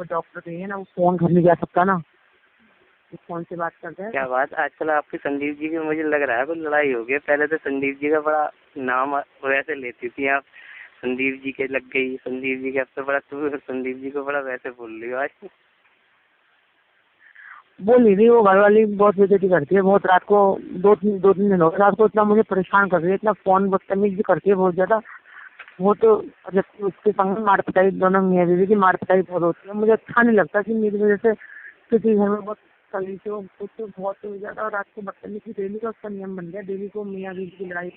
तो डॉक्टर कहिए ना, वो फोन घर नहीं जा सकता ना, फोन से बात करते हैं। क्या बात, आजकल आपकी संदीप जी की मुझे लग रहा है कोई लड़ाई हो गई। पहले तो संदीप जी का बड़ा नाम वैसे लेती थी आप, संदीप जी के लग गई, संदीप जी के अब तो बड़ा संदीप जी को बड़ा वैसे बोल रही हो आज। बोली थी वो घर वाली बहुत बेइज्जती करती है, बहुत रात को 2-3 दिन हो गए रात को इतना मुझे परेशान कर रही है, इतना फोन बदतमीजी करती है बहुत ज्यादा। वो तो जबकि उसके संग में मार पिटाई, दोनों मियाँ बीवी की मार पिटाई बहुत होती है। मुझे अच्छा नहीं लगता कि मेरी वजह से किसी घर में बहुत कली से कुछ बहुत ज्यादा रात को बदतमीजी, डेली का उसका नियम बन गया, डेली को मियाँ बीवी की लड़ाई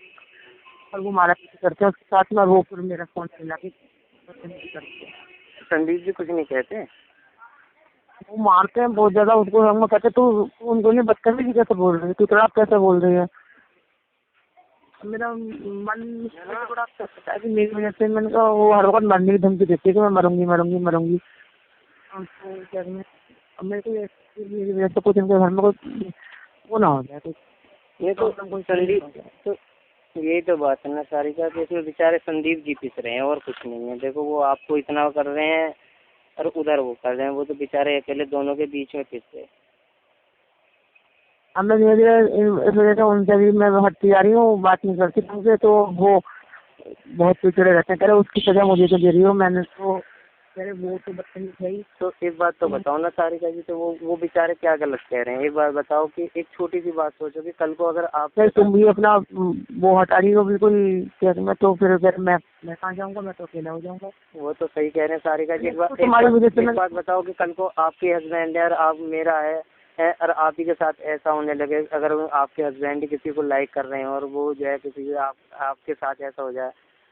और वो मारा पीटी करते हैं उसके साथ में, वो फिर मेरा फोन मिला के बदतमीजी करते हैं। संदीप जी कुछ नहीं कहते? वो मारते हैं बहुत ज्यादा उसको, हम कहते तू उनको नहीं बदतमीजी कैसे बोल रही है, तू तड़ाप कैसे बोल रही है। मेरा मन थोड़ा करता है कि मेरी वजह से, मैंने कहा वो हर वक्त मरने की धमकी देती है कि मैं मरूंगी मरूंगी मरूंगी। तो क्या करें, अब मेरे को मेरी वजह से कुछ इनके घर में कोई वो ना हो जाए कुछ। ये तो संदीप तो यही तो बात है ना सारी का, इसमें बेचारे संदीप जी पिस रहे हैं और कुछ नहीं है। देखो वो आपको इतना कर रहे हैं और उधर वो कर रहे हैं, वो तो बेचारे अकेले दोनों के बीच में पिस रहे। अब मैं धीरे धीरे इस वजह से उनसे भी मैं हटती जा रही हूँ, बात नहीं करती उनसे, तो वो बहुत पिछड़े रहते हैं। कह रहे उसकी सजा मुझे तो दे रही हो, मैंने तो कह रहे वो तो बदतमीज है ही। तो एक बात तो बताओ ना सारिका जी, तो वो बेचारे क्या गलत कह रहे हैं? एक बार बताओ कि एक छोटी सी बात सोचो कि कल को अगर आप तुम भी अपना वो हटा रही हो बिल्कुल, मैं तो फिर मैं कहाँ जाऊँगा, मैं तो अकेला हो जाऊँगा। वो तो सही कह रहे हैं सारिका जी। तुम्हारी वजह से एक बात बताओ कि कल को आपके हस्बैंड है और आप मेरा है और आप ही के साथ ऐसा होने लगे, अगर आपके हस्बैंड किसी को लाइक कर रहे हैं और वो जो है किसी आपके साथ ऐसा हो जाए,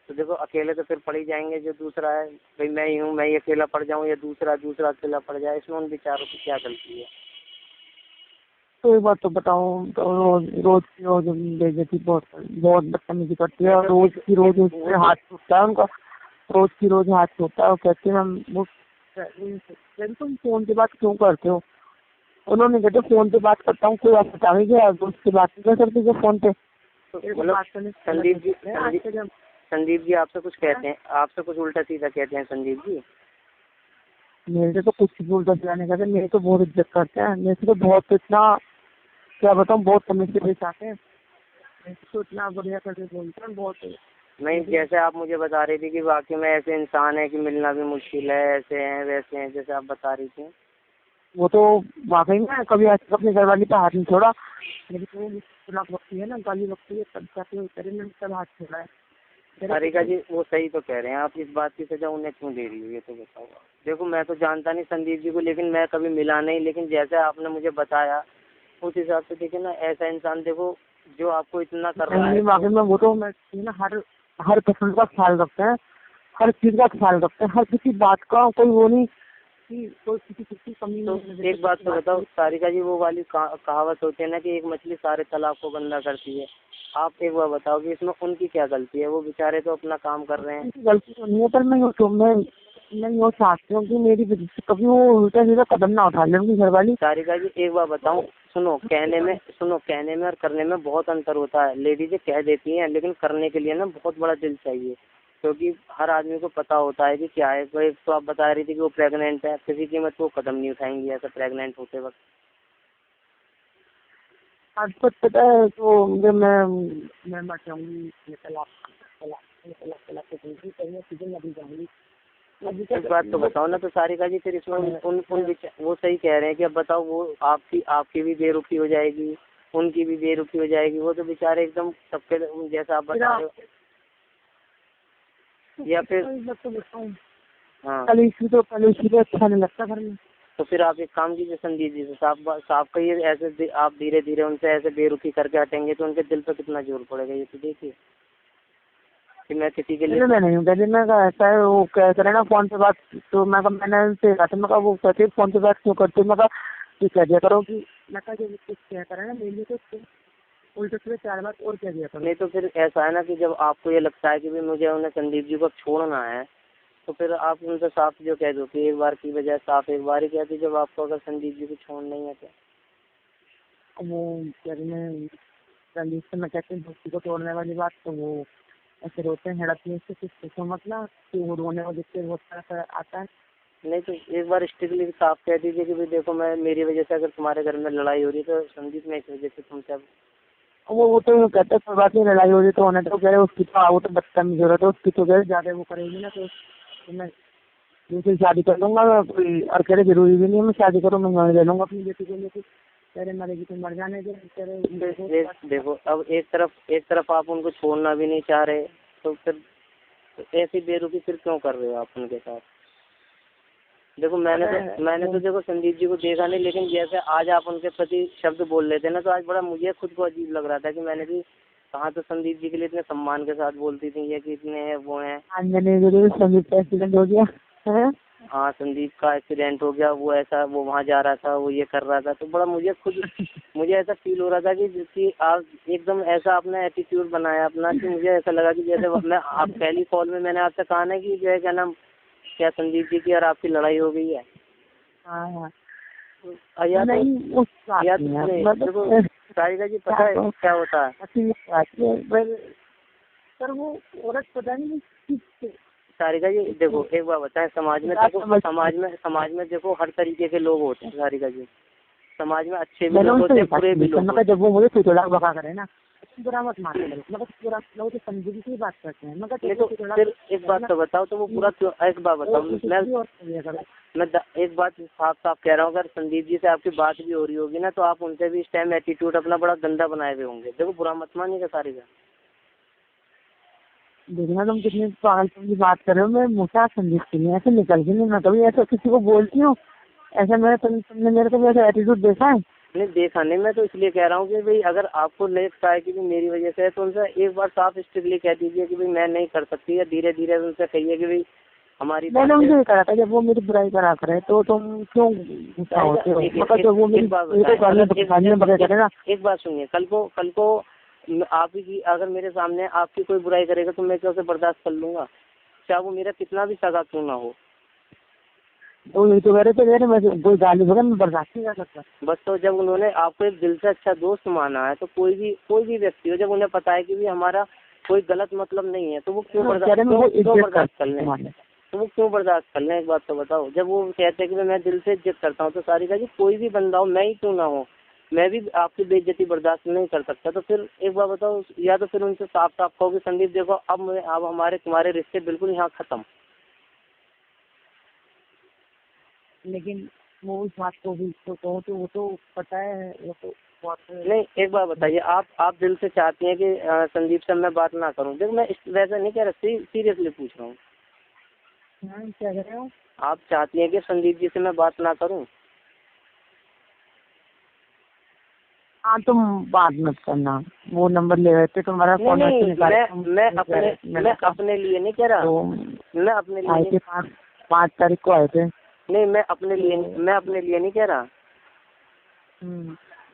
तो देखो अकेले तो फिर पड़ ही जाएंगे। जो दूसरा है भाई मैं ही हूँ, मैं ही अकेला पड़ जाऊँ या दूसरा अकेला पड़ जाए, इसमें उन बेचारों की क्या गलती है? तो एक बात तो बताओ, तो रोज की रोज बेइज्जती बहुत बहुत बदतमीजी करती है, और रोज की रोज उससे हाथ छूटता है उनका, रोज की रोज हाथ छूटता है। और कहते हैं हम वो तुम फोन पे बात क्यों करते हो, उन्होंने कहते फोन पे बात करता हूँ, कोई आप बताओगे क्या दोस्त से बात नहीं कर सकते फोन पे। संदीप जी आपसे कुछ कहते हैं, आपसे कुछ उल्टा सीधा कहते हैं संदीप जी? मेरे से तो कुछ भी उल्टा सीधा नहीं कहते, मेरे तो बहुत इज्जत करते हैं, मेरे से तो बहुत, इतना क्या बताऊँ, बहुत तमीज से पेश आते हैं, मेरे से तो इतना बढ़िया करके बोलते हैं बहुत। नहीं, जैसे आप मुझे बता रही थी कि वाकई में ऐसे इंसान है कि मिलना भी मुश्किल है, ऐसे हैं वैसे हैं, जैसे आप बता रही थी, वो तो वाकई में कभी आज तक अपनी घरवाली पे हाथ नहीं छोड़ा। मेरी तो सुलह वक्ती है ना, गाली वक्ती है, तब जाके मैंने सब हाथ छोड़ा है। सारिका जी वो सही तो कह रहे हैं, आप इस बात की सजा उन्हें क्यों दे रही हो ये तो बताओ। देखो मैं तो जानता नहीं संदीप जी को, लेकिन मैं कभी मिला नहीं, लेकिन जैसे आपने मुझे बताया उस हिसाब से देखिए ना, ऐसा इंसान देखो जो आपको इतना कर रहा है। वाकई में वो तो मैं ना हर पसंद का ख्याल रखते हैं, हर चीज का ख्याल रखते हैं, हर किसी बात का कोई वो नहीं कि कोई किसी की कमी तो नहीं। एक बात तो बताओ सारिका जी, वो वाली कहावत होती है ना कि एक मछली सारे तालाब को गंदा करती है। आप एक बार बताओ कि इसमें उनकी क्या गलती है? वो बेचारे तो अपना काम कर रहे हैं। गलती तो नहीं है, पर मैं यूँ चाहती हूँ कि मेरी वजह से कभी वो उल्टा सीधा कदम ना उठा ले उनकी घरवाली। सारिका जी एक बार बताऊं, सुनो कहने में और करने में बहुत अंतर होता है। लेडीजें कह देती हैं, लेकिन करने के लिए ना बहुत बड़ा दिल चाहिए, क्योंकि हर आदमी को पता होता है कि क्या है। कोई तो आप बता रही थी कि वो प्रेग्नेंट है, किसी कीमत वो कदम नहीं उठाएंगी ऐसा प्रेग्नेंट होते वक्त। आपको पता है तो जब मैं मर जाऊंगी, तलाक जाऊंगी। एक बात तो बताओ ना, तो सारिका जी फिर इसमें उन वो सही कह रहे हैं कि अब बताओ, वो आपकी भी बेरुखी हो जाएगी, उनकी भी बेरुखी हो जाएगी। वो तो बेचारे एकदम सबके जैसा आप बता रहे हो। या फिर हाँ, कल इसी अच्छा नहीं लगता घर में। तो फिर आप एक काम कीजिए संदीप जी से साफ कहिए, ऐसे आप धीरे धीरे उनसे ऐसे बेरुखी करके हटेंगे तो उनके दिल पर कितना जोर पड़ेगा ये तो देखिए कि मैं किसी के लिए मैं नहीं हूँ। पहले मैं कहा ऐसा है, वो कह रहे ना फोन पे बात, तो मैंने उनसे कहा था, मैं कहा वो कहते फोन पे बात क्यों करते, मैं कहा कि कह दिया करो कि मैं कहा जब कुछ कह कर ना मेरे तो उल्टे से 4 बात और कह दिया करो। नहीं तो फिर ऐसा है ना कि जब आपको ये लगता है कि भी मुझे उन्हें संदीप जी को छोड़ना है, तो फिर आप उनसे साफ जो कह दो कि एक बार की बजाय साफ एक बार ही कह दी, जब आपको अगर संदीप जी को छोड़ना ही है तो। वो क्या मैं संदीप से मैं कहती हूँ दोस्ती को तोड़ने वाली बात, तो वो ऐसे रोते हैं, हड़पने से कुछ पूछो मतलब कि वो रोने को देखते बहुत सारा आता है। नहीं तो एक बार स्ट्रिक्टली साफ कह दीजिए कि भाई देखो मैं मेरी वजह से अगर तुम्हारे घर में लड़ाई हो रही है तो संदीप मैं इस वजह से तुमसे अब। वो तो कहते हैं कोई बात नहीं, लड़ाई हो रही तो होने तो कह रहे उसकी तो वो तो बदतमीज हो रहा था, उसकी तो कह रहे ज्यादा वो करेगी ना, तो मैं दूसरी शादी कर लूंगा कोई, और कह रहे जरूरी भी नहीं है मैं शादी करूँ, मैं ले लूंगा अपनी बेटी को लेकर, कह रहे मरेगी तो मर जाने दे, कह रहे देखो अब एक तरफ आप उनको छोड़ना भी नहीं चाह रहे, तो फिर तो ऐसी बेरुखी फिर क्यों कर रहे हो आप उनके साथ। देखो मैंने तो देखो संदीप जी को देखा नहीं, लेकिन जैसे आज आप उनके प्रति शब्द बोल लेते ना, तो आज बड़ा मुझे खुद को अजीब लग रहा था कि मैंने भी कहा तो संदीप जी के लिए इतने सम्मान के साथ बोलती थी ये कि इतने हैं वो हैं। आज मैंने जरूर संदीप का एक्सीडेंट हो गया है। हाँ संदीप का एक्सीडेंट हो गया, वो ऐसा वो वहाँ जा रहा था, वो ये कर रहा था, तो बड़ा मुझे ऐसा फील हो रहा था कि आप एकदम ऐसा अपना एटीट्यूड बनाया अपना, कि मुझे ऐसा लगा कि जैसे मैं आप पहली कॉल में मैंने आपसे कहा ना कि जो है क्या नाम क्या संदीप जी की और आपकी लड़ाई हो गई है। हाँ या तो नहीं उस बात या नहीं तो है, देखो सारिका जी पता है क्या होता है, पर वो औरत पता नहीं सारिका जी देखो एक बार बताएं, समाज में देखो समाज में देखो हर तरीके के लोग होते हैं सारिका जी, समाज में अच्छे भी लोग होते हैं बुरे भी लोग होते हैं। जब वो मुझे चिड़चिड़ा बका करे ना, बुरा मत मान मतलब पूरा लोग तो समझी की बात करते हैं, मगर तो फिर एक बात तो बताओ, तो वो पूरा क्यों, एक बात बताओ मैं एक बात साफ साफ कह रहा हूँ, अगर संदीप जी से आपकी बात भी हो रही होगी ना, तो आप उनसे भी इस टाइम एटीट्यूड अपना बड़ा गंदा बनाए हुए होंगे। देखो बुरा मत मानिएगा सारिका। देखना तुम कितनी पागलपन की बात कर रहे हो, मैं मुझसे संदीप के लिए ऐसे निकल गई नहीं, मैं कभी ऐसा किसी को बोलती हूँ ऐसा, तुमने मेरे को ऐसा एटीट्यूड देखा है? नहीं देखा नहीं, मैं तो इसलिए कह रहा हूँ कि भाई अगर आपको लगता है कि मेरी वजह से है तो उनसे एक बार साफ स्ट्रिक्टली कह दीजिए कि भाई मैं नहीं कर सकती, या धीरे धीरे उनसे कहिए कि भाई हमारी मैंने उनसे कहा था जब वो मेरी बुराई करा करे तो तुम क्यों गुस्सा होते हो, मतलब जब वो मेरी ना। एक बात सुनिए, कल को आप ही की अगर मेरे सामने आपकी कोई बुराई करेगा तो मैं क्या उसे बर्दाश्त कर लूंगा, चाहे वो मेरा कितना भी सगा क्यों ना हो। तो यही तो कह रहे थे, मैं कोई गाली वगैरह मैं बर्दाश्त नहीं कर सकता। बस तो जब उन्होंने आपको एक दिल से अच्छा दोस्त माना है, तो कोई भी व्यक्ति हो, जब उन्हें पता है कि भी हमारा कोई गलत मतलब नहीं है, तो वो क्यों बर्दाश्त कर लें, तो वो क्यों बर्दाश्त कर लें। एक बात तो बताओ, जब वो कहते हैं कि मैं दिल से इज्जत करता हूँ, तो सारिका जी कोई भी बंदा हो, मैं ही क्यों ना हो, मैं भी आपकी बेइज्जती बर्दाश्त नहीं कर सकता। तो फिर एक बार बताओ, या तो फिर उनसे साफ साफ कहो कि संदीप देखो अब हमारे तुम्हारे रिश्ते बिल्कुल यहाँ खत्म। लेकिन वो उस बात को भी तो कहो तो वो तो पता है, वो तो नहीं एक बार बताइए, आप दिल से चाहती हैं कि संदीप से मैं बात ना करूं। देखो मैं वैसा नहीं कह रहा, सीरियसली पूछ रहा हूँ। क्या कह रहे हो? आप चाहती हैं कि संदीप जी से मैं बात ना करूं? हाँ तुम बात मत करना, वो नंबर ले रहे थे तुम्हारा फोन। मैं अपने लिए नहीं कह रहा, मैं अपने लिए 5 तारीख को आए थे। नहीं मैं अपने लिए नहीं कह रहा,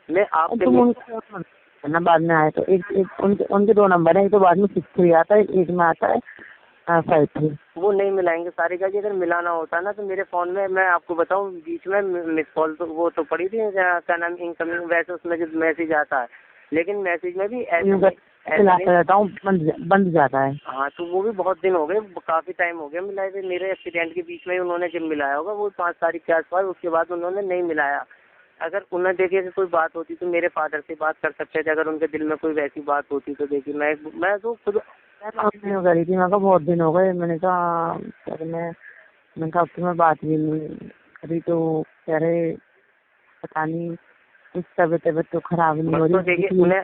मैं आपके लिए बाद में आए तो एक उनके 2 नंबर है, एक तो बाद में 63 आता है, एक में आता है 53। वो नहीं मिलाएंगे सारिका जी, अगर मिलाना होता ना तो मेरे फोन में मैं आपको बताऊं बीच में मिस कॉल तो वो तो पड़ी थी क्या नाम इनकमिंग, वैसे उसमें जो मैसेज आता है, लेकिन मैसेज में भी रहता हूँ बंद जाता है। हाँ तो वो भी बहुत दिन हो गए, काफी टाइम हो गया मिलाए हुए, मेरे एक्सीडेंट के बीच में उन्होंने जब मिलाया होगा वो 5 तारीख के आसपास, उसके बाद उन्होंने नहीं मिलाया। अगर उन्हें देखिए कि कोई बात होती तो मेरे फादर से बात कर सकते थे, अगर उनके दिल में कोई वैसी बात होती तो देखिए मैं तो खुद करी थी, मैं कहा बहुत दिन हो गए, मैंने कहा मैंने कहा तुम्हें बात भी नहीं करी, तो कह रहे पता नहीं कुछ तबियत तो खराब नहीं हो रही। देखिए उन्हें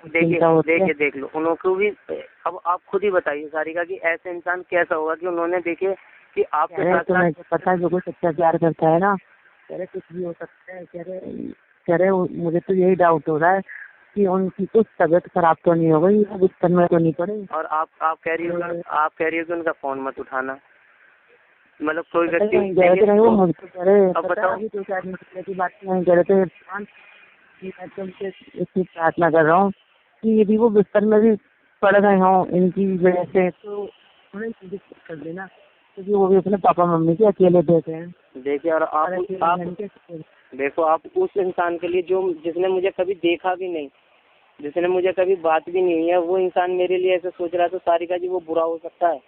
देख लो उनको भी, अब आप खुद ही बताइए सारिका कि ऐसे इंसान कैसा होगा कि उन्होंने देखे कि आपके साथ तुम्हें पता है जो कुछ अच्छा प्यार करता है ना, कह रहे कुछ भी हो सकता है, कह रहे मुझे तो यही डाउट हो रहा है कि उनकी कुछ तबीयत खराब तो नहीं हो गई, बिस्तर में तो नहीं पड़े। और आप कह रही हो कि उनका फोन मत उठाना, मतलब कोई व्यक्ति वो मुझसे कह रहे की बात नहीं कह रहे थे, मैं तुमसे इसकी प्रार्थना कर रहा हूँ कि यदि वो बिस्तर में भी पड़ गए हों इनकी वजह से तो उन्हें कर देना, क्योंकि वो भी अपने पापा मम्मी के अकेले देते हैं। देखिए और आप देखो आप उस इंसान के लिए जिसने मुझे कभी देखा भी नहीं, जिसने मुझे कभी बात भी नहीं हुई है, वो इंसान मेरे लिए ऐसे सोच रहा है, तो सारिका जी वो बुरा हो सकता है?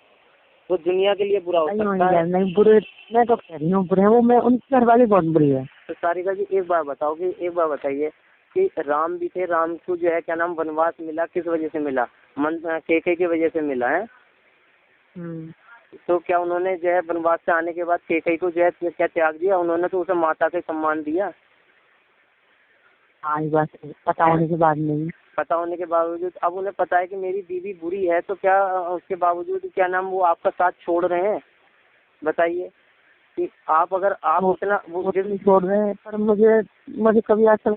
वो दुनिया के लिए बुरा हो नहीं सकता होंगे, है। नहीं बुरे, मैं तो कह रही हूँ बुरे हैं वो, मैं उनकी घरवाली बहुत बुरी है। तो सारिका जी एक बार बताओ कि एक बार बताइए कि राम भी थे, राम को जो है क्या नाम वनवास मिला, किस वजह से मिला? कैके की वजह से मिला है। तो क्या उन्होंने जो है वनवास से आने के बाद कैके को जो है क्या त्याग दिया? उन्होंने तो उसे माता का सम्मान दिया। हाँ, ये बात है, पता होने के बाद नहीं। पता होने के बावजूद अब उन्हें पता है कि मेरी बीवी बुरी है, तो क्या उसके बावजूद क्या नाम वो आपका साथ छोड़ रहे हैं? बताइए कि आप अगर आप उतना वो तो छोड़ रहे हैं, पर मुझे मुझे कभी आज तक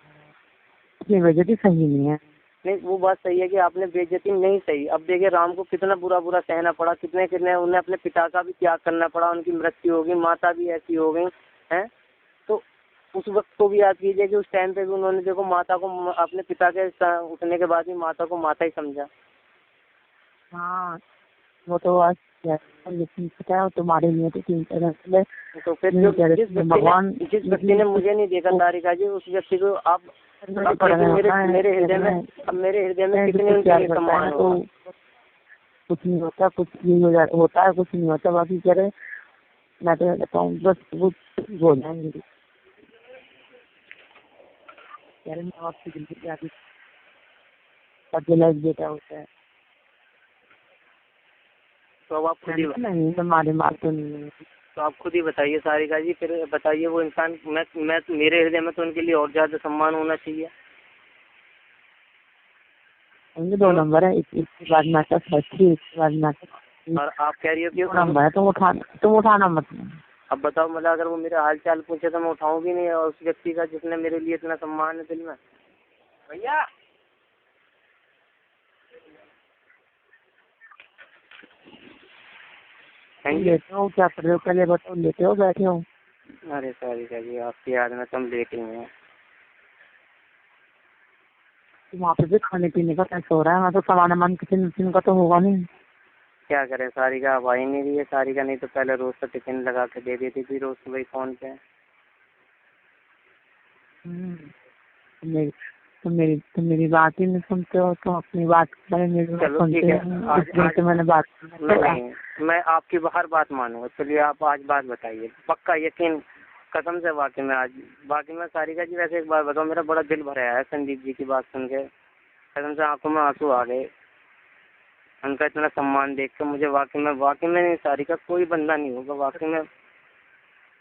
अपनी बेइज्जती सही नहीं है। नहीं, वो बात सही है कि आपने बेइज्जती नहीं सही। अब देखिए राम को कितना बुरा बुरा सहना पड़ा, कितने कितने उन्हें अपने पिता का भी त्याग करना पड़ा, उनकी मृत्यु हो गई, माता भी ऐसी हो गई है। तो उस वक्त को भी याद कीजिए कि उस टाइम पे भी उन्होंने देखो माता को अपने पिता के उठने के बाद भी माता को माता ही समझा। हाँ, वो तो आज क्या है, लेकिन पता है तुम्हारे लिए तो 3 तरह से तो फिर भगवान जिस व्यक्ति ने मुझे नहीं देखा तारिका जी, उस व्यक्ति को आप मेरे हृदय में, अब मेरे हृदय में कितने उनके सम्मान तो होगा। कुछ नहीं होता, कुछ नहीं होता है, कुछ नहीं होता। बाकी कह रहे मैं तो कहता हूँ बस वो बोल जाएंगे, कह रहे माँ बाप की जिंदगी आती अकेला एक बेटा होता है। तो अब आप खुद ही नहीं तो मारे मार तो नहीं है। तो आप खुद ही बताइए सारिका जी, फिर बताइए वो इंसान, मैं मेरे हृदय में तो उनके लिए और ज्यादा सम्मान होना चाहिए। उनके 2 नंबर है, एक के बाद नाटक फर्स्टी, एक के बाद नाटक। और आप कह रही हो कि नंबर है, तुम उठाना मत। अब बताओ मतलब अगर वो मेरा हाल चाल पूछे तो मैं उठाऊं भी नहीं, और उस व्यक्ति का जिसने मेरे लिए इतना सम्मान है दिल में। भैया लेटे हो क्या कर रहे हो? पहले बताओ, लेटे हो बैठे हो? अरे सारिका जी आपकी याद में तुम लेटे हैं। वहाँ पे भी खाने पीने का कैसे हो रहा है? वहाँ तो सामान किचन विचन का तो होगा नहीं। क्या करें सारिका, अब आ ही नहीं रही है सारिका, नहीं तो पहले रोज का टिफिन लगा के दे देती थी रोज सुबह फोन पे। मेरी बात ही नहीं सुनते हो, तो अपनी बात मेरी चलो ठीक सुनते है, हो, इसलिए तो मैंने बात नहीं मैं आपकी हर बात मानूंगा। चलिए आप आज बात बताइए, पक्का यकीन कसम से वाकई में आज बाकी में सारिका जी वैसे एक बात बताओ, मेरा बड़ा दिल भर आया है संदीप जी की बात सुन के, कसम से आंखों में आंसू आ गए। उनका इतना सम्मान देख के मुझे वाकई में नहीं सारिका, कोई बंदा नहीं होगा वाकई में।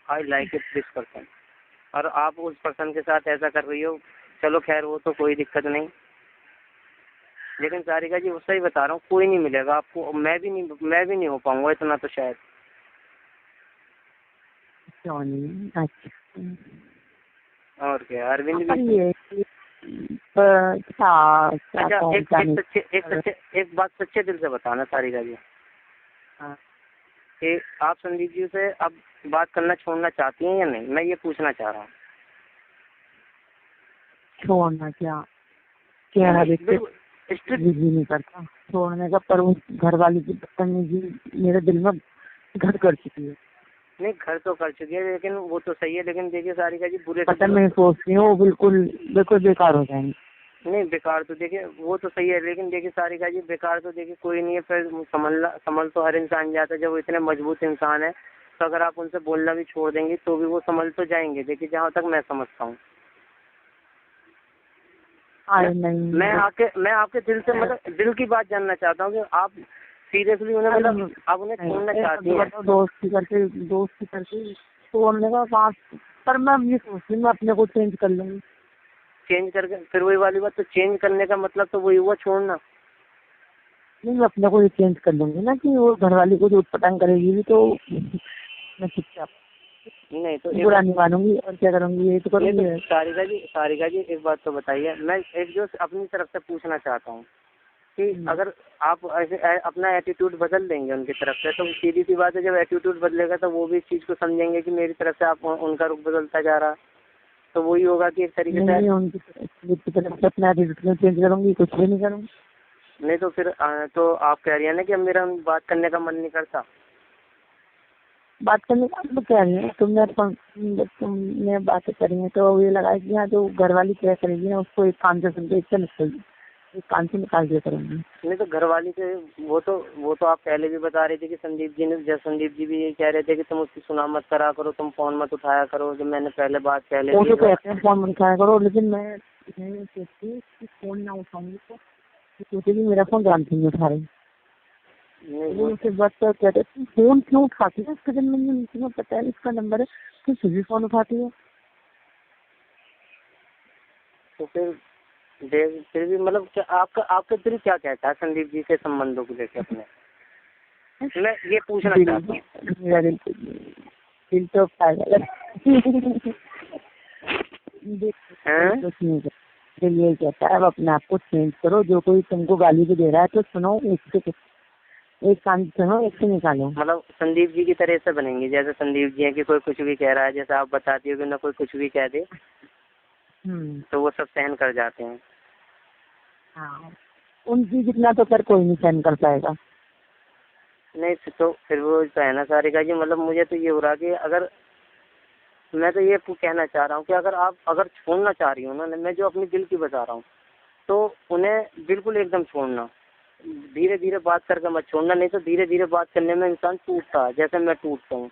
I like it this person, और आप उस पर्सन के साथ ऐसा कर रही हो, चलो खैर वो तो कोई दिक्कत नहीं, लेकिन सारिका जी उससे ही बता रहा हूँ, कोई नहीं मिलेगा आपको, मैं भी नहीं हो पाऊंगा इतना तो शायद। क्यों नहीं? अच्छा, और क्या अरविंद पर भी। ये अच्छा एक बात सच्चे दिल से बताना सारिका जी, कि आप संदीप जी से अब बात करना छोड़ना चाहती हैं या नहीं, मैं ये पूछना चाह रहा हूँ। छोड़ना क्या क्या नहीं करता छोड़ने का, पर उस घर वाली की बदतमीजी मेरे दिल में घर कर चुकी है। नहीं घर तो कर चुकी है, लेकिन वो तो सही है, लेकिन देखिए सारिका जी बुरे पता मैं सोच रही हूँ बिल्कुल बिल्कुल बेकार हो जाएंगे। नहीं बेकार तो देखिए वो तो सही है, लेकिन देखिए सारिका जी बेकार तो देखिए कोई नहीं है, फिर संभल तो हर इंसान जाता है, जब वो इतने मजबूत इंसान है तो अगर आप उनसे बोलना भी छोड़ देंगे तो भी वो संभल तो जाएंगे, देखिए जहाँ तक मैं समझता हूँ। मैं आपके दिल से मतलब दिल की बात जानना चाहता हूँ कि आप सीरियसली उन्हें मतलब आप उन्हें छोड़ना चाहती हैं? दोस्ती करके छोड़ने का बात, पर मैं ये सोचती हूँ मैं अपने को चेंज कर लूंगी। चेंज करके फिर वही वाली बात, तो चेंज करने का मतलब तो वही हुआ छोड़ना। नहीं, मैं अपने को ये चेंज कर लूंगी ना, कि वो घरवाली को जो पतंग करेगी भी तो मैं चुपचाप नहीं तो बुरा नहीं मानूंगी, और क्या करूंगी ये तो करूंगी। सारिका जी एक बात तो बताइए, मैं एक जो अपनी तरफ से पूछना चाहता हूँ कि अगर आप ऐसे अपना एटीट्यूड बदल देंगे उनकी तरफ से, तो सीधी सी बात है जब एटीट्यूड बदलेगा तो वो भी इस चीज को समझेंगे कि मेरी तरफ से आप उनका रुख बदलता जा रहा, तो वही होगा कि एक तरीके से उनकी तरफ से अपना एटीट्यूड चेंज करूंगी, कुछ भी नहीं करूंगी। नहीं तो फिर तो आप कह रही है ना कि अब मेरा बात करने का मन नहीं करता। बात करने का तो कह रही है तुमने बातें करी है तो ये लगा कि हाँ जो घर वाली क्या करेगी ना उसको एक काम से सुनते इससे निकल कान से निकाल दिया करेंगे। नहीं तो घर वाली से वो तो आप पहले भी बता रहे थे कि संदीप जी भी ये कह रहे थे कि तुम उसकी सुना मत करा करो, तुम फोन मत उठाया करो। जब मैंने पहले वो तो कहते हैं फोन मत उठाया करो, लेकिन मैं सोचती हूँ कि फोन ना उठाऊंगी तो सोचे कि मेरा फोन जानती नहीं उठा रही। उसके बाद तो कहते फोन क्यों उठाती है, इसके दिन में तुम्हें पता है इसका नंबर है, तो फिर भी फोन उठाती है। तो फिर भी मतलब क्या आपका दिल क्या कहता है संदीप जी के संबंधों को लेकर अपने? मैं ये पूछना चाहता हूँ। मेरा दिल तो पागल है। दिल ये कहता है अब अपने आप को चेंज करो, जो कोई तुमको गाली भी दे रहा है तो सुनो, एक कान से सुनो, एक से निकालो। मतलब संदीप जी की तरह से बनेंगे, जैसे संदीप जी है कि कोई कुछ भी कह रहा है, जैसे आप बताती हो कि ना कोई कुछ भी कह दे तो वो सब सहन कर जाते हैं। हाँ, उनकी जितना तो कर कोई नहीं सहन कर पाएगा। नहीं तो फिर वो तो है ना सारिका जी, मतलब मुझे तो ये हो रहा कि अगर मैं तो ये कहना चाह रहा हूँ कि अगर छोड़ना चाह रही हूँ ना, मैं जो अपने दिल की बता रहा हूँ, तो उन्हें बिल्कुल एकदम छोड़ना, धीरे धीरे बात करके मत छोड़ना। नहीं तो धीरे धीरे बात करने में इंसान टूटता है, जैसे मैं टूटता हूँ।